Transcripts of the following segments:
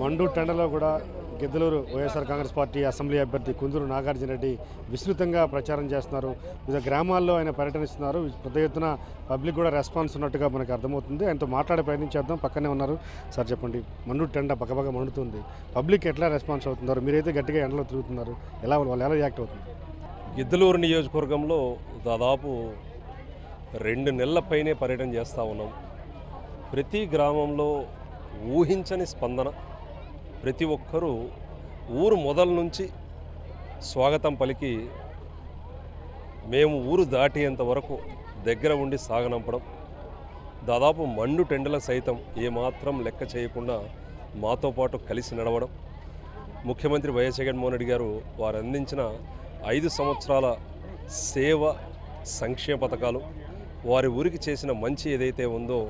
మండు టెండలో కూడా Giddalur YSR Congress party assembly అభ్యర్థి కుందూరు నాగార్జున రెడ్డి విస్తృతంగా ప్రచారం చేస్తున్నారు. వివిధ గ్రామాల్లో ఆయన పర్యటనిస్తున్నారు. పెద్ద ఎత్తున పబ్లిక్ కూడా రెస్పాన్స్ ఉన్నట్టుగా మనకు అర్థమవుతుంది. ఆయనతో మాట్లాడే ప్రయత్నం చేద్దాం. పక్కనే ఉన్నారు. సార్ చెప్పండి, మండు టెండ పక్కపక్క మండుతుంది, పబ్లిక్ ఎట్లా రెస్పాన్స్ అవుతున్నారు? మీరైతే గట్టిగా ఎండలో తిరుగుతున్నారు, వాళ్ళు ఎలా రియాక్ట్ అవుతుంది? గిద్దలూరు నియోజకవర్గంలో దాదాపు 2 నెలల పైనే పర్యటన చేస్తూ ఉన్నాం. ప్రతి గ్రామంలో ఊహించని స్పందన. ప్రతి ఒక్కరూ ఊరు మొదల నుంచి స్వాగతం పలికి మేము ఊరు దాటేంత వరకు దగ్గర ఉండి సాగనంపడం, దాదాపు మండు టెండల సైతం ఏమాత్రం లెక్క చేయకుండా మాతో పాటు కలిసి నడవడం. ముఖ్యమంత్రి వైఎస్ జగన్మోహన్ రెడ్డి గారు వారు అందించిన 5 సంవత్సరాల సేవ సంక్షేమ పథకాలు, వారి ఊరికి చేసిన మంచి ఏదైతే ఉందో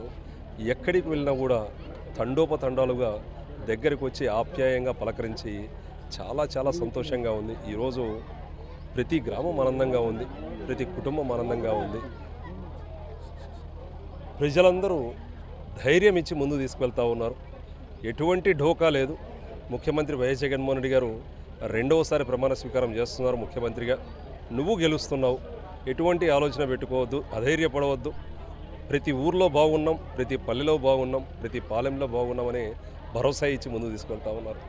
ఎక్కడికి వెళ్ళినా కూడా తండోపతండాలుగా దగ్గరికి వచ్చి ఆప్యాయంగా పలకరించి చాలా చాలా సంతోషంగా ఉంది. ఈరోజు ప్రతి గ్రామం ఆనందంగా ఉంది, ప్రతి కుటుంబం ఆనందంగా ఉంది. ప్రజలందరూ ధైర్యం ఇచ్చి ముందు తీసుకువెళ్తూ ఉన్నారు. ఎటువంటి ఢోకా లేదు. ముఖ్యమంత్రి వైఎస్ జగన్మోహన్ రెడ్డి గారు 2వసారి ప్రమాణ స్వీకారం చేస్తున్నారు ముఖ్యమంత్రిగా. నువ్వు గెలుస్తున్నావు, ఎటువంటి ఆలోచన పెట్టుకోవద్దు, అధైర్యపడవద్దు. ప్రతి ఊర్లో బాగున్నాం, ప్రతి పల్లెలో బాగున్నాం, ప్రతి పాలెంలో బాగున్నామని భరోసా ఇచ్చి ముందుకు తీసుకెళ్తా ఉన్నారు.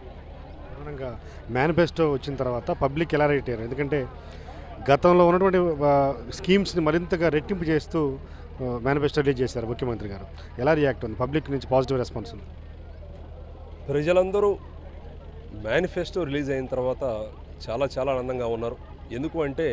ప్రధానంగా మేనిఫెస్టో వచ్చిన తర్వాత పబ్లిక్ ఎలా రియాక్ట్ అయ్యారు? ఎందుకంటే గతంలో ఉన్నటువంటి స్కీమ్స్ని మరింతగా రెట్టింపు చేస్తూ మేనిఫెస్టో రిలీజ్ చేశారు ముఖ్యమంత్రి గారు. ఎలా రియాక్ట్ ఉంది? పబ్లిక్ నుంచి పాజిటివ్ రెస్పాన్స్ ఉంది. ప్రజలందరూ మేనిఫెస్టో రిలీజ్ అయిన తర్వాత చాలా చాలా ఆనందంగా ఉన్నారు. ఎందుకు అంటే